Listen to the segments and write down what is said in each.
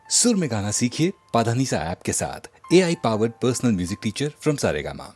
सुर में गाना सीखिए पाधानीसा ऐप के साथ। AI powered personal music teacher from Saregama.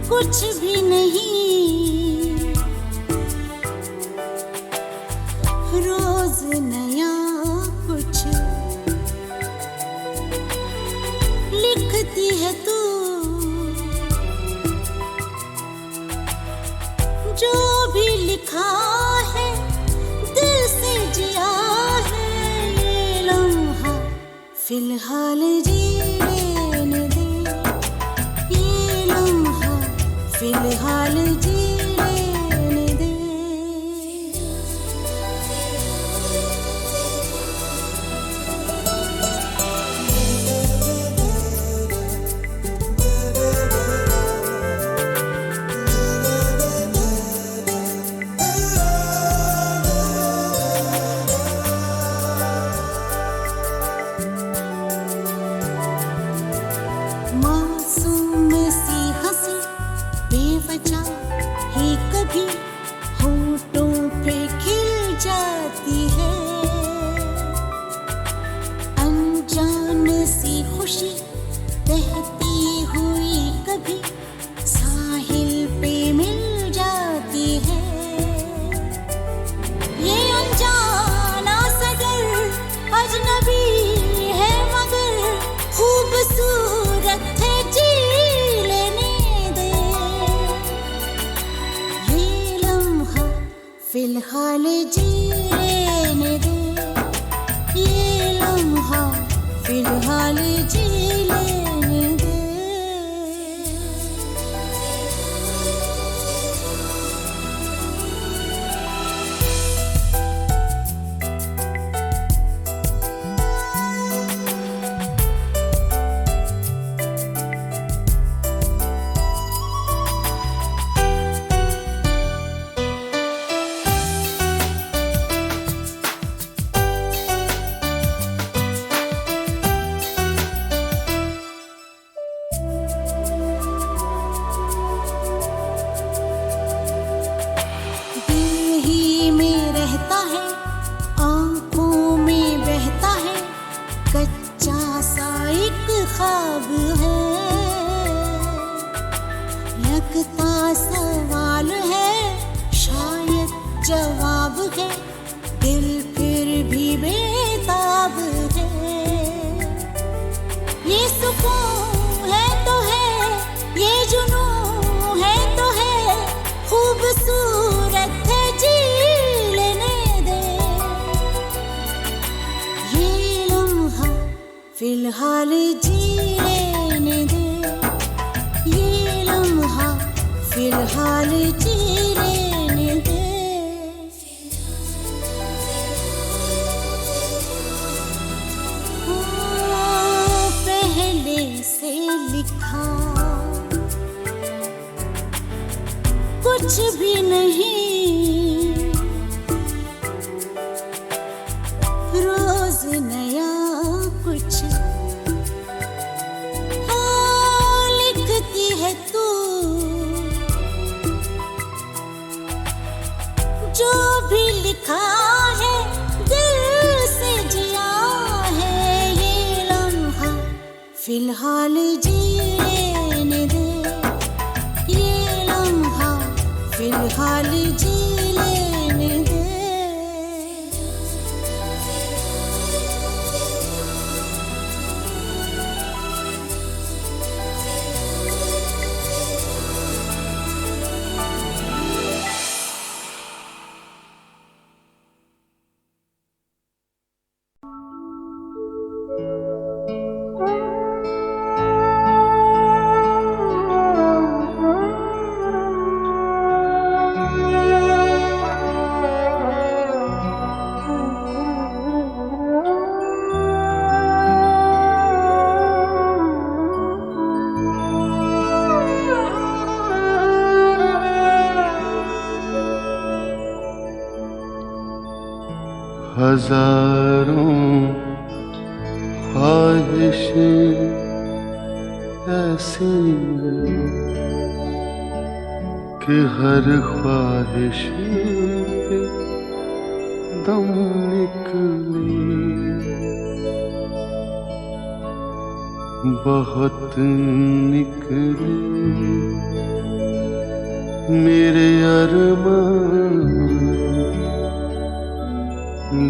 कुछ भी नहीं, रोज नया कुछ लिखती है तू, जो भी लिखा है दिल से जिया है। ये लम्हा फिलहाल जीने दे, ये लम्हा फिलहाल जीने दे। मासूम सी हंसी बेवजह ही कभी होठों पे खिल जाती है। अनजान सी खुशी बहती हुई कभी साहिल पे मिल जाती है। ये अनजाना सगर अजनबी है मगर खूबसूरत है, जी लेने दे। ये लम्हा फिलहाल जी लेने दे, ये लम्हा फिलहाल जी लेने दे। आंखों में बहता है कच्चा सा एक ख्वाब है। लगता सवाल है शायद जवाब है, दिल फिर भी बेताब है। ये सुकून है तो है, ये जुनून है तो है, खूबसूरत है, जी लेने दे। ये लम्हा फिलहाल जी लेने दे, ये लम्हा फिलहाल जी लेने दे। पहले से लिखा कुछ भी नहीं, रोज नया कुछ लिखती है तू, जो भी लिखा है दिल से जिया फिलहाल जी लेने दे ये लम्हा, फिलहाल जी लेने दे। हजारों ख्वाहिशें ऐसी हैं कि हर ख्वाहिश पे दम निकले, बहुत निकले मेरे अरमान,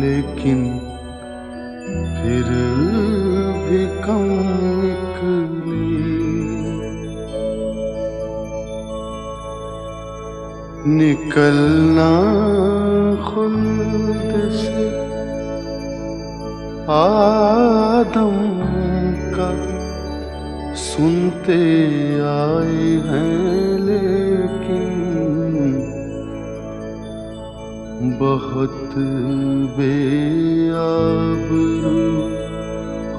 लेकिन फिर भी कम निकले। निकलना खुल्द से आदम का सुनते आए हैं, लेकिन बहुत बेआबरू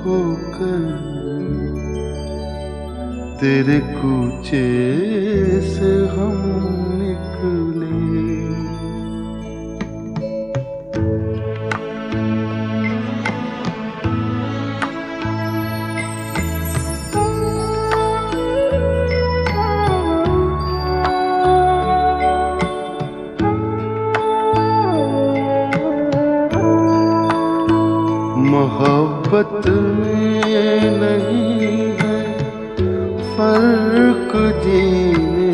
होकर तेरे कूचे से हम निकले। मोहब्बत में नहीं है फर्क जीने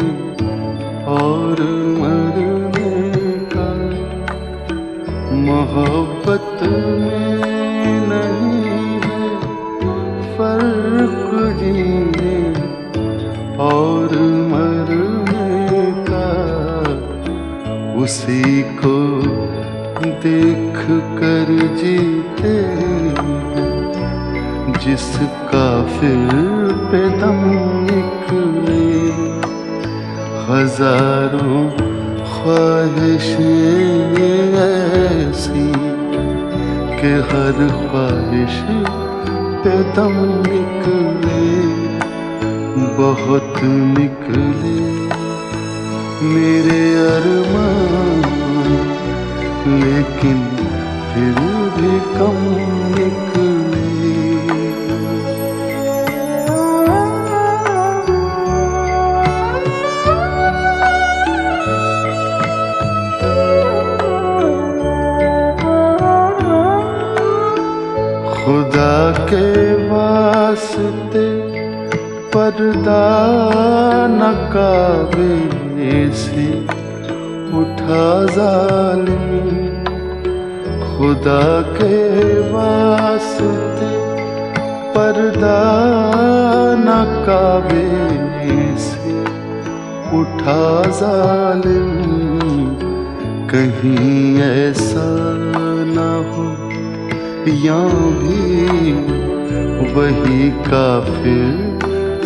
और मरने का, मोहब्बत में नहीं है फर्क जीने और मरने का। उसी को देख कर जीते जिसका फिर पे दम निकले। हजारों ख्वाहिशें ऐसी कि हर ख्वाहिश पे दम निकले, बहुत निकले मेरे अरमान, लेकिन फिर भी कम निकले। खुदा के वास्ते पर्दा न काबे से उठा जालिम, खुदा के वास्ते पर्दा न काबे से उठा जालिम। कहीं ऐसा न हो या भी वही काफिर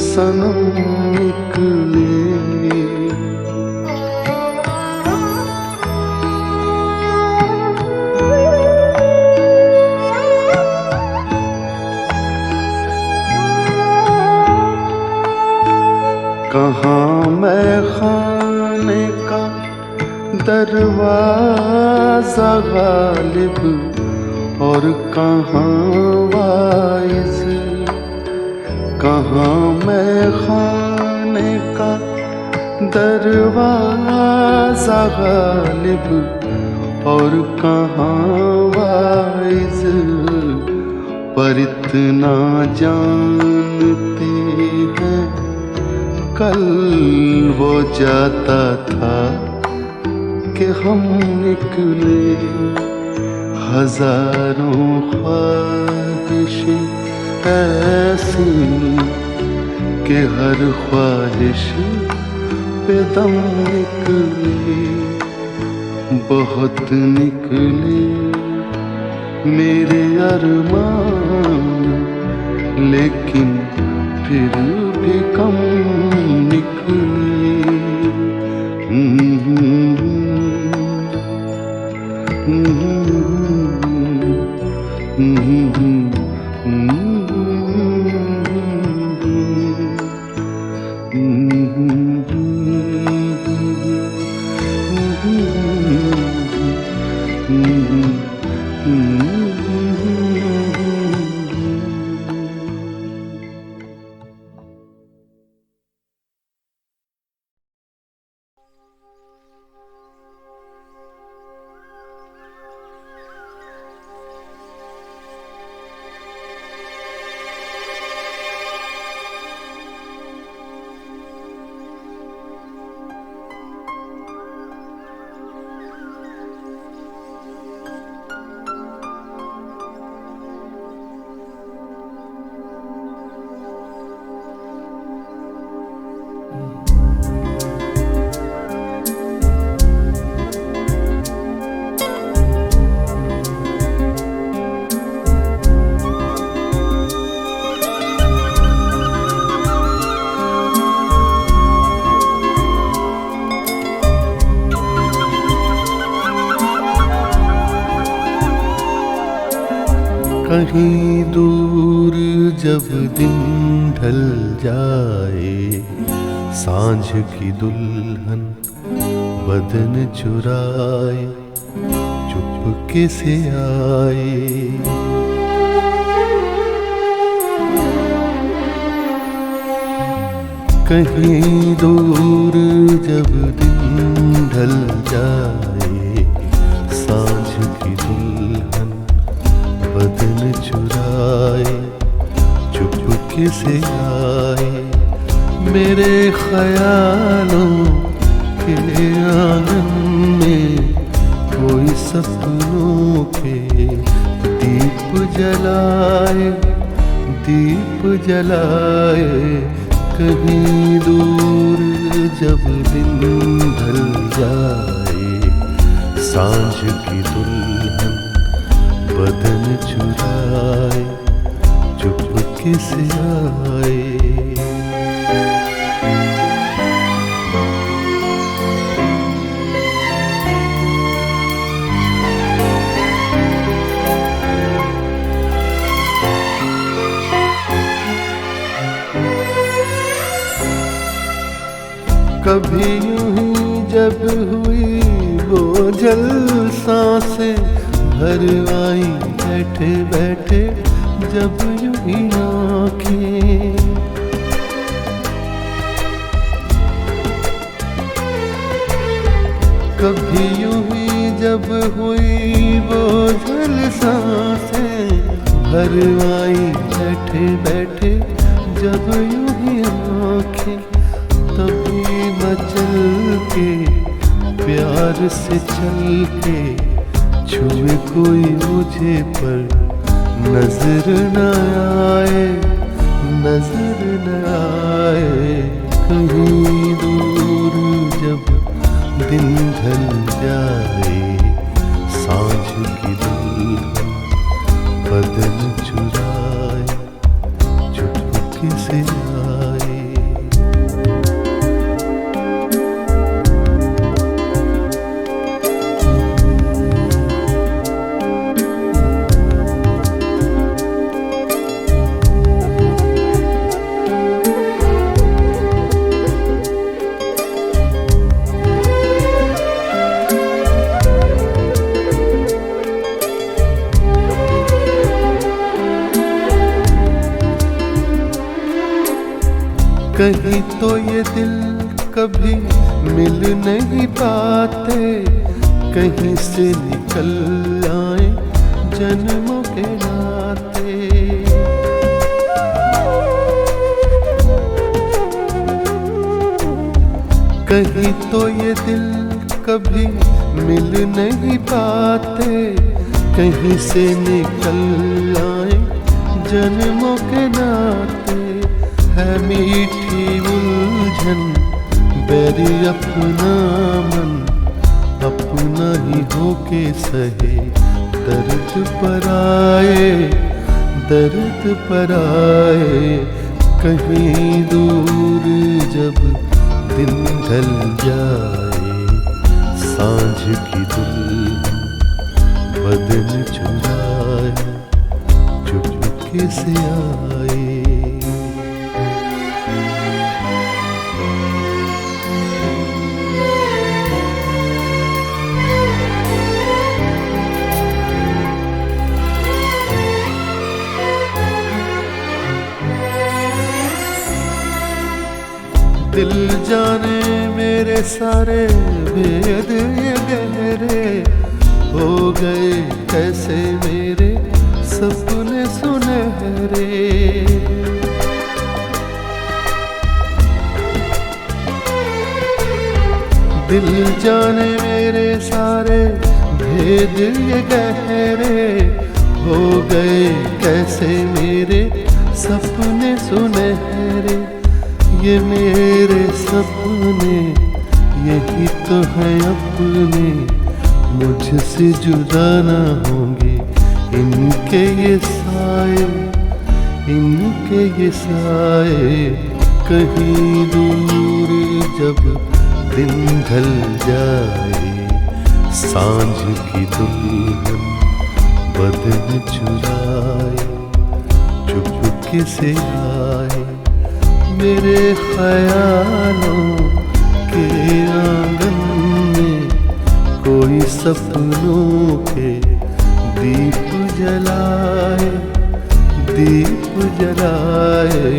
सनम निकले। कहाँ मैं खाने का दरवाज़ा गालिब और कहाँ वाइज़, कहाँ मैं खाने का दरवाज़ा गालिब और कहाँ वाइज़। पर पर इतना जानते हैं कल वो जाता था कि हम निकले हजारों ख्वाहिशें ऐसी कि हर ख्वाहिश पे दम निकले, बहुत निकले मेरे अरमान, लेकिन फिर भी कम निकले। कहीं दूर जब दिन ढल जाए, सांझ की दुल्हन बदन चुराए चुपके से आए। कहीं दूर जब दिन ढल जाए, सांझ की दुल्हन बदन चुराए चुपके से आए। मेरे ख्यालों के आंगन में कोई सपनों के दीप जलाए, दीप जलाए। कहीं दूर जब दिन ढल जाए, सांझ की दुल्हन बदन चुराए चुपके से आए। कभी यूं ही जब हुई वो जल सांसें भर आई बैठे बैठे जब यूं ही आँखें। कभी यूं ही जब हुई वो जल सांसें भर आई बैठे बैठे जब यूं ही आँखें। तभी मचल के प्यार से चल के छुए कोई मुझे पर नजर न आए, नजर न आए। कहीं दूर जब दिन ढल जाए, सांझ की दुल्हन बदन चुराए चुपके से आए। कहीं तो ये दिल कभी मिल नहीं पाते, कहीं से निकल आए जन्मों के नाते। कहीं तो ये दिल कभी मिल नहीं पाते, कहीं से निकल आए जन्मों के नाते। है मीठी उलझन बैरी अपना मन, अपना ही होके सहे दर्द पर आए, दर्द पर आए। कहीं दूर जब दिन ढल जाए, सांझ की दुल्हन बदन चुराए, चुपके से आए। दिल जाने मेरे सारे भेद ये गहरे, हो गए कैसे मेरे सपने सुनहरे। दिल जाने मेरे सारे भेद ये गहरे, हो गए कैसे मेरे सपने सुनहरे। ये मेरे सपने यही तो है अपने, मुझसे जुदा ना होंगे इनके ये साए, इनके ये साए। कहीं दूर जब दिन ढल जाए, सांझ की दुल्हन बदन चुराए, चुपके से आए। मेरे ख्यालों के आंगन में कोई सपनों के दीप जलाए, दीप जलाए।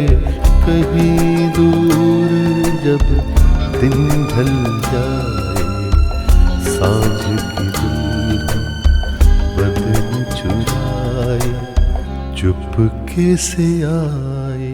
कहीं दूर जब दिन ढल जाए, सांझ की दुल्हन बदन चुराए, चुपके से आए।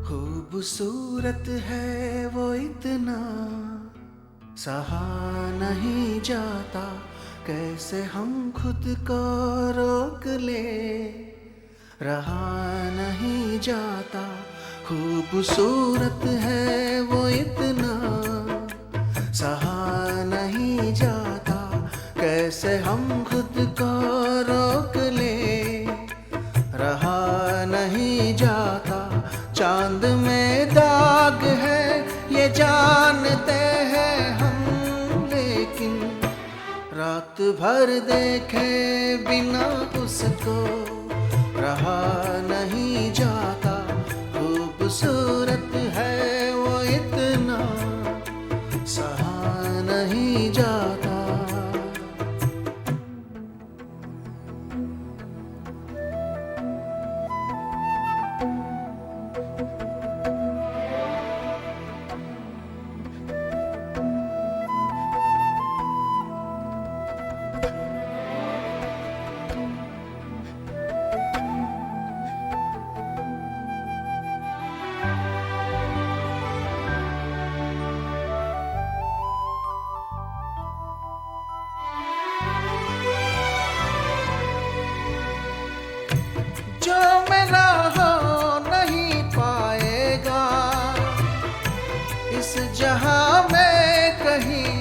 खूबसूरत है वो इतना, सहा नहीं जाता, कैसे हम खुद को रोक ले, रहा नहीं जाता। खूबसूरत है वो इतना, सहा नहीं जाता, कैसे हम खुद को रोक ले, रहा नहीं जाता। चांद में दाग है ये जानते हैं हम, लेकिन रात भर देखे बिना उसको रहा नहीं जाता। खूबसूरत है वो इतना, सहा नहीं जाता। जो मेरा हो नहीं पाएगा इस जहां में कहीं,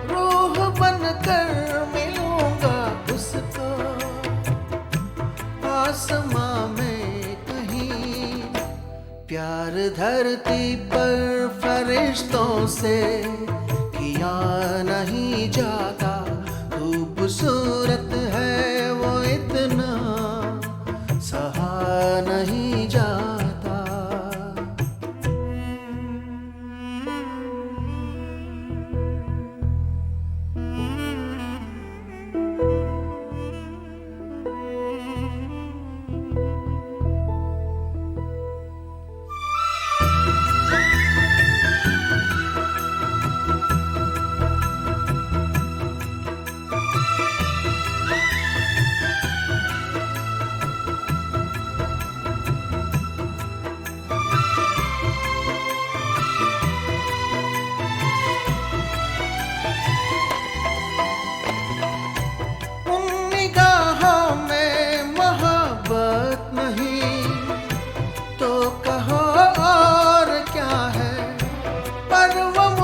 रूह बनकर मिलूंगा उसको आसमां में कहीं। प्यार धरती पर फरिश्तों से किया नहीं जाता। खूबसूरत है वो इतना,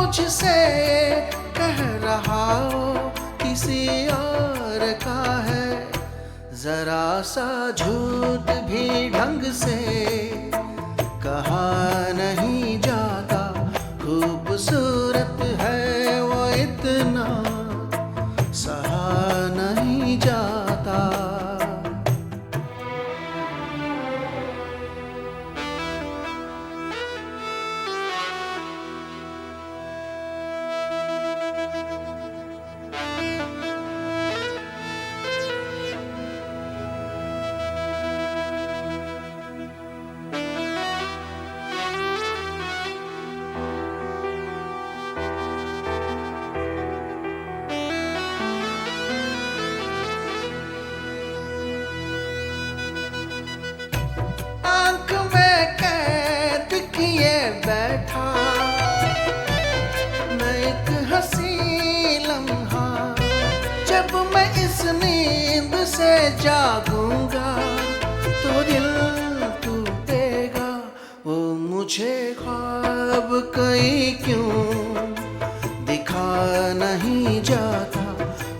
मुझसे कह रहा हो किसी और का है, जरा सा झूठ भी ढंग से कहा नहीं जाता। खूबसूरत है वो इतना सहा नहीं जाता। आंख में कैद किए बैठा मैं एक हंसी लम्हा, जब मैं इस नींद से जागूंगा तो दिल टूटेगा। वो मुझे ख्वाब कई क्यों दिखा नहीं जाता।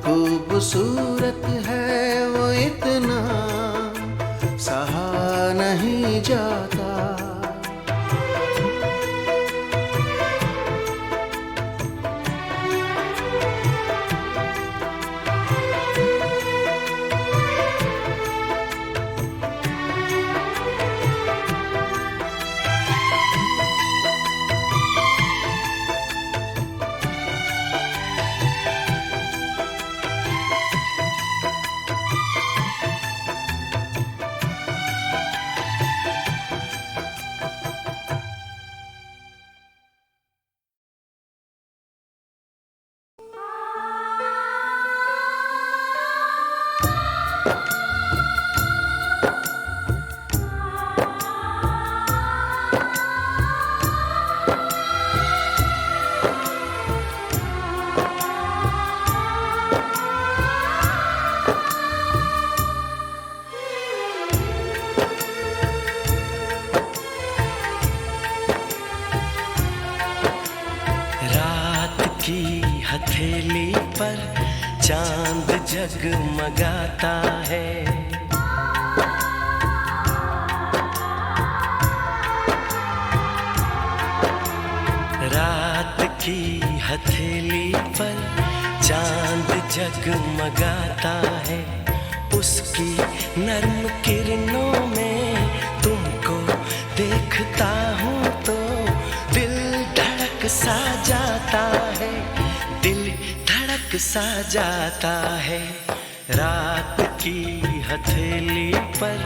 खूबसूरत है वो इतना सहा नहीं जाता। हथेली पर चांद जगमगाता है। रात की हथेली पर चांद जगमगाता है। उसकी नर्म किरणों में तुमको देखता हूँ तो दिल धड़क सा जाता है, दिल धड़क सा जाता है। रात की हथेली पर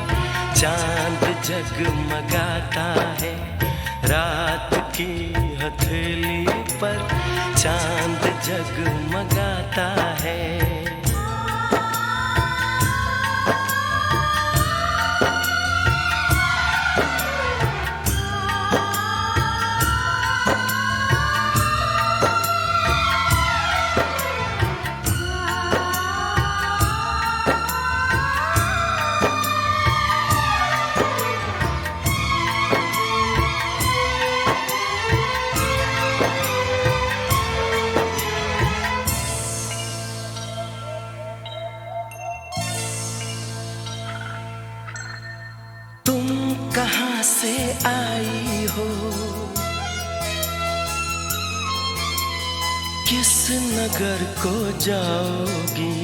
चांद जगमगाता है। रात की हथेली पर चांद जगमगाता है। कहाँ से आई हो, किस नगर को जाओगी?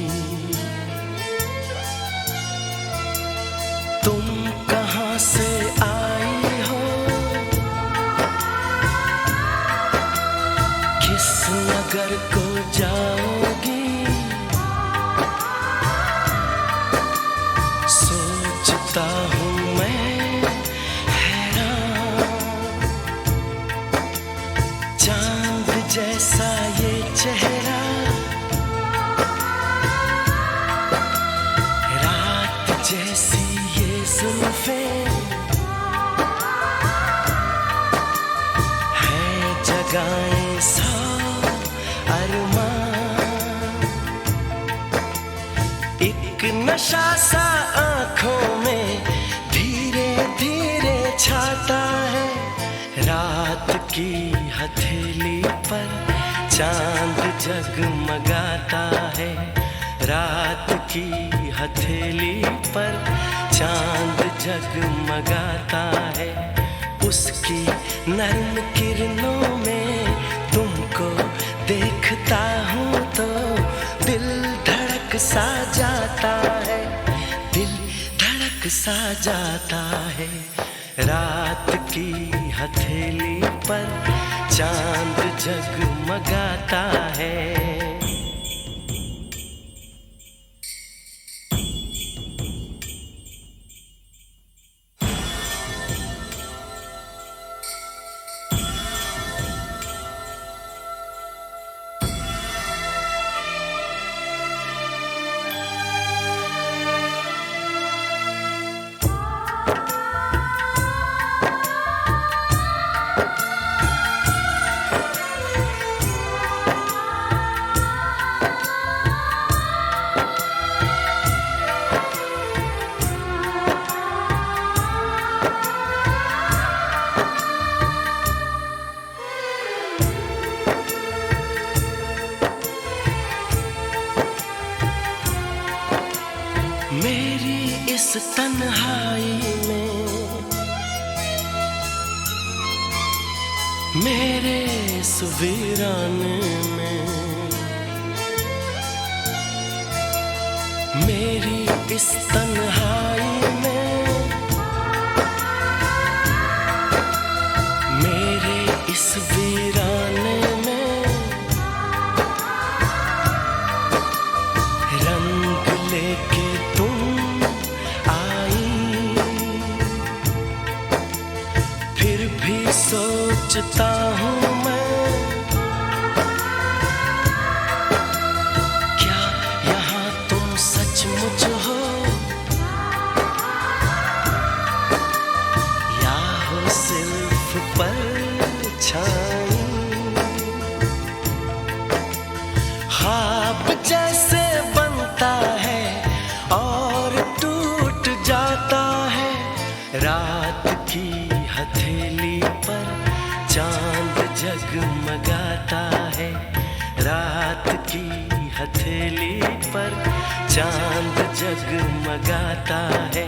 तुम कहाँ से आई हो, किस नगर को जाओगी? सोचता हूँ मैं जैसा ये चेहरा, रात जैसी ये जुल्फें, है जगाएं सौ अरमान। एक नशा सा आँखों में धीरे धीरे छाता है। रात की हथेली पर चांद जगमगाता है। रात की हथेली पर चांद जगमगाता है। उसकी नर्म किरणों में तुमको देखता हूँ तो दिल धड़क सा जाता है, दिल धड़क सा जाता है। रात की हथेली पर चांद जगमगाता है। मेरी इस तन्हाई में, मेरे इस वीराने में, मेरी इस तन्हाई में, मेरे इस वीराने में रंग लेके तुम आई। फिर भी सोचता हूँ मैं, क्या यहाँ तुम सचमुच हो या हो सिर्फ परछाई। ख्वाब जैसे बनता है और टूट जाता है। रात की हथेली पर चांद जगमगाता है। रात की हथेली पर चांद जगमगाता है।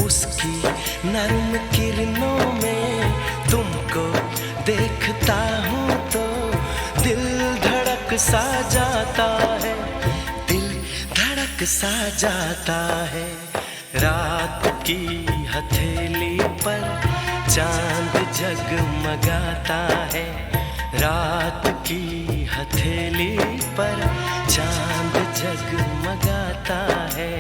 उसकी नर्म किरणों में तुमको देखता हूँ तो दिल धड़क सा जाता है, दिल धड़क सा जाता है। रात की हथेली पर चांद जगमगाता है। रात की हथेली पर चांद जगमगाता है।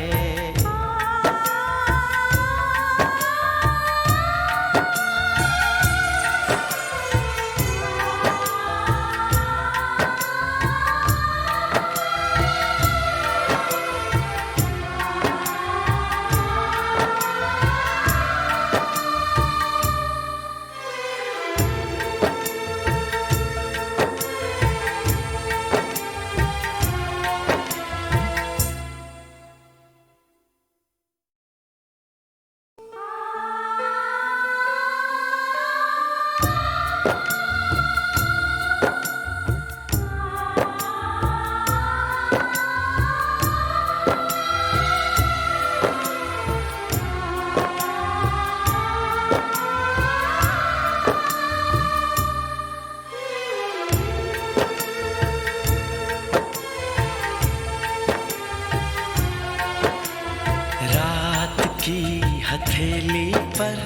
हथेली पर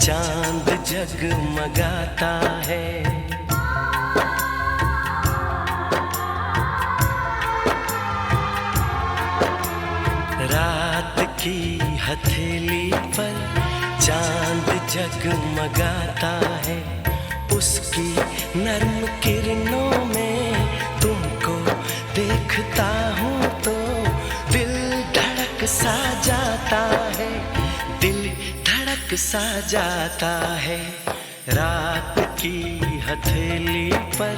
चांद जगमगाता है। रात की हथेली पर चांद जगमगाता है। उसकी नर्म किरणों में तुमको देखता हूँ तो दिल धड़क सा जाता है, दिल धड़क सा जाता है। रात की हथेली पर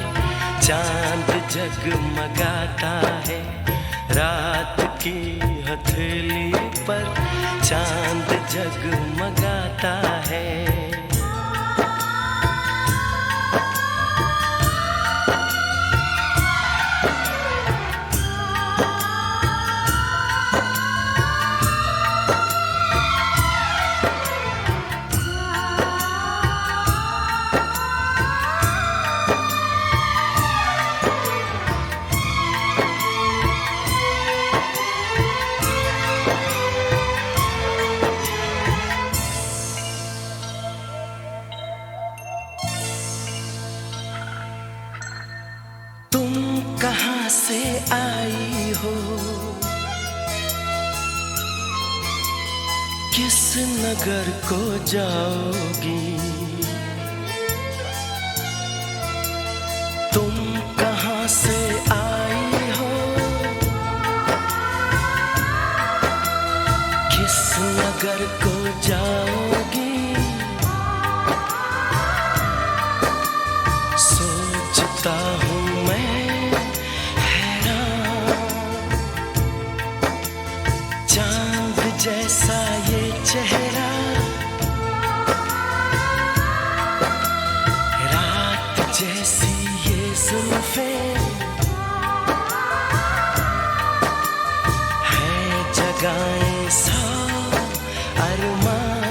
चांद जगमगाता है। रात की हथेली पर चांद जगमगाता है। कहाँ से आई हो, किस नगर को जाओगी, तुम कहाँ से आई हो, किस नगर को जाओगी, सोचता हूँ मैं हैरान, चांद जैसा ये चेहरा, रात जैसी ये जुल्फें, है जगाएं सा अरमान,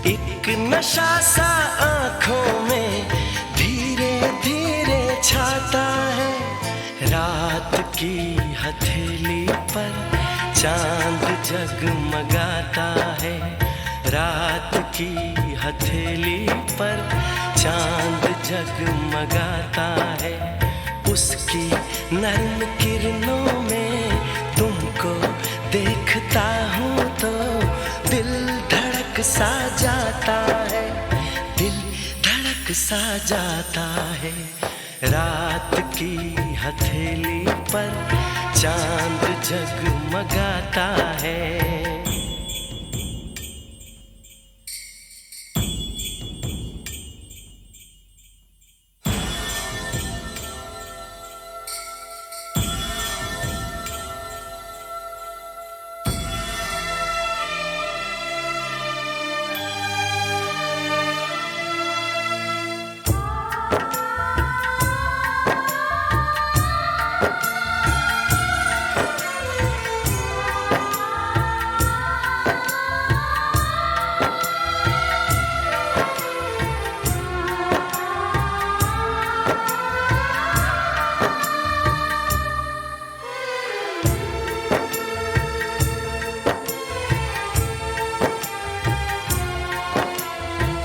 एक नशा सा आँखों में धीरे धीरे छाता है, रात की हथेली पर चांद जगमगाता है, रात की हथेली पर चांद जगमगाता है, उसकी नर्म किरणों में तुमको देखता हूँ तो दिल धड़क सा जाता है, दिल धड़क सा जाता है, रात की हथेली पर चांद जगमगाता है।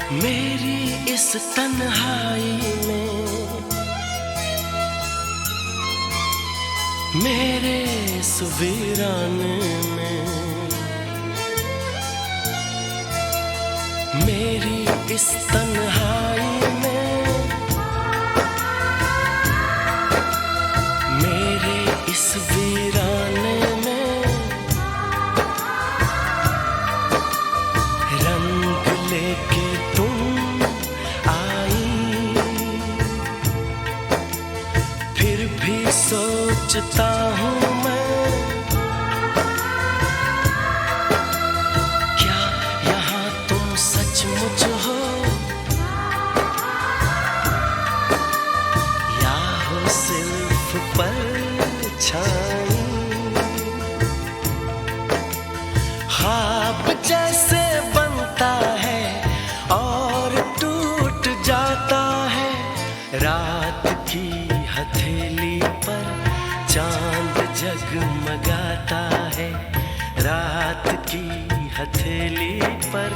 मेरी इस तन्हाई में, मेरे इस वीराने में, मेरी इस तन्हाई में, मेरे इस वीराने में, रंग लेके तुम आई, फिर भी सोचता हूँ मैं, क्या यहाँ तुम सचमुच हो, या हो सिर्फ परछाई, ख्वाब जैसे बनता है और टूट जाता है, रात की हथेली पर चांद जगमगाता है, रात की हथेली पर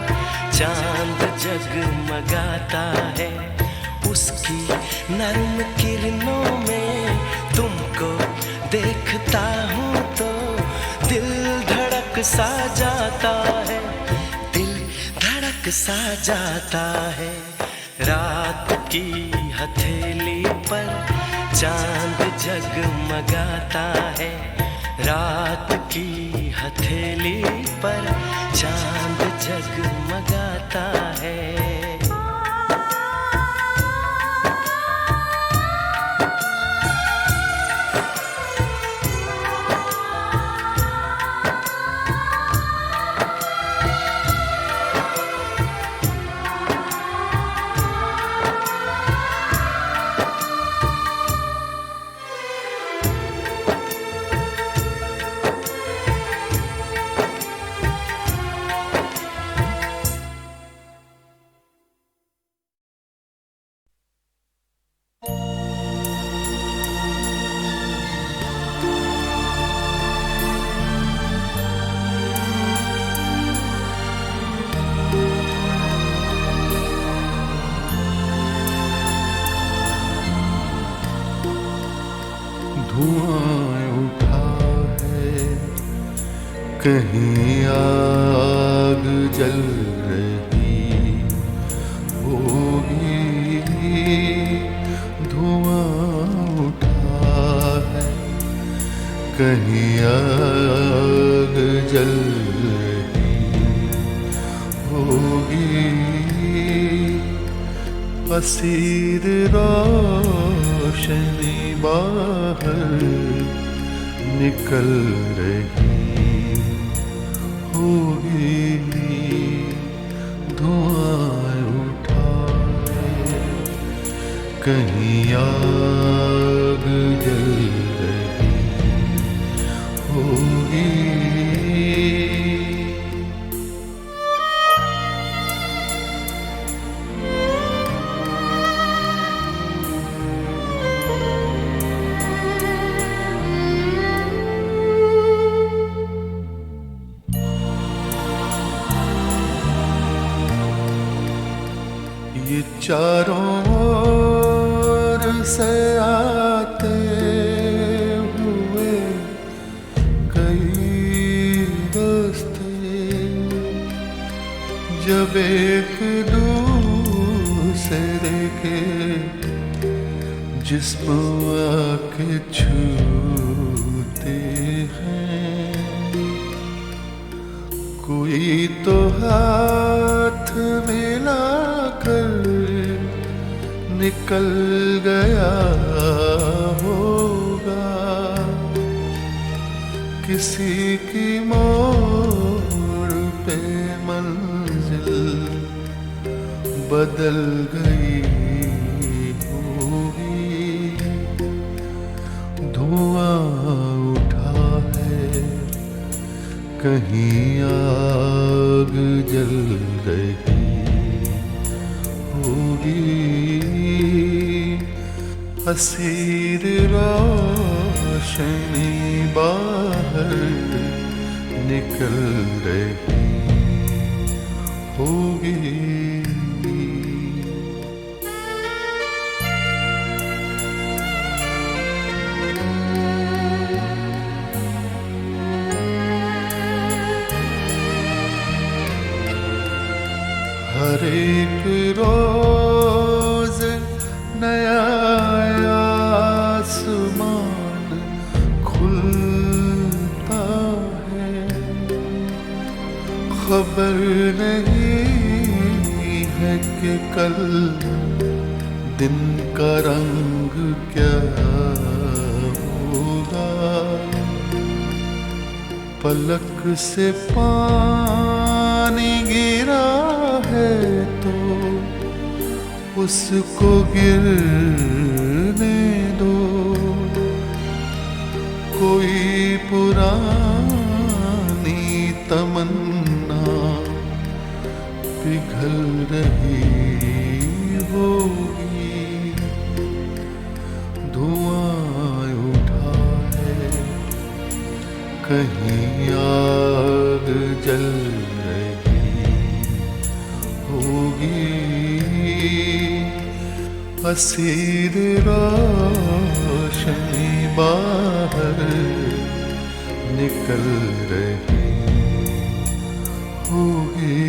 चांद जगमगाता है, उसकी नर्म किरणों में तुमको देखता हूँ तो दिल धड़क सा जाता है, दिल धड़क सा जाता है, रात की हथेली पर चांद जगमगाता है, रात की हथेली पर चांद जगमगाता है। धुआं उठा है, कहीं आग जल रही होगी, धुआं उठा है, कहीं आग जल रही होगी, असीर रोशनी बाहर निकल रही होगी, धुआं उठा है, कहीं आग जल रही होगी। ये चारों ओर से आते हुए कई रास्ते, जब एक दूसरे के जिस्म आके छूते हैं, कोई तो हाथ मिलाकर निकल गया होगा, किसी की मोड़ पे मंजिल बदल गई होगी, धुआं उठा है, कहीं आग जल रही होगी, असीर रोशनी बाहर निकल रही होगी। हर एक रोज नया आसमान खुलता है, खबर नहीं है कि कल दिन का रंग क्या होगा, पलक से पानी गिरा है तो उसको गिरने दो, कोई पुरानी तमन्ना पिघल रही होगी, धुआं उठा है, कहीं आग जल रही होगी, असीर रोशनी बाहर निकल रही होगी।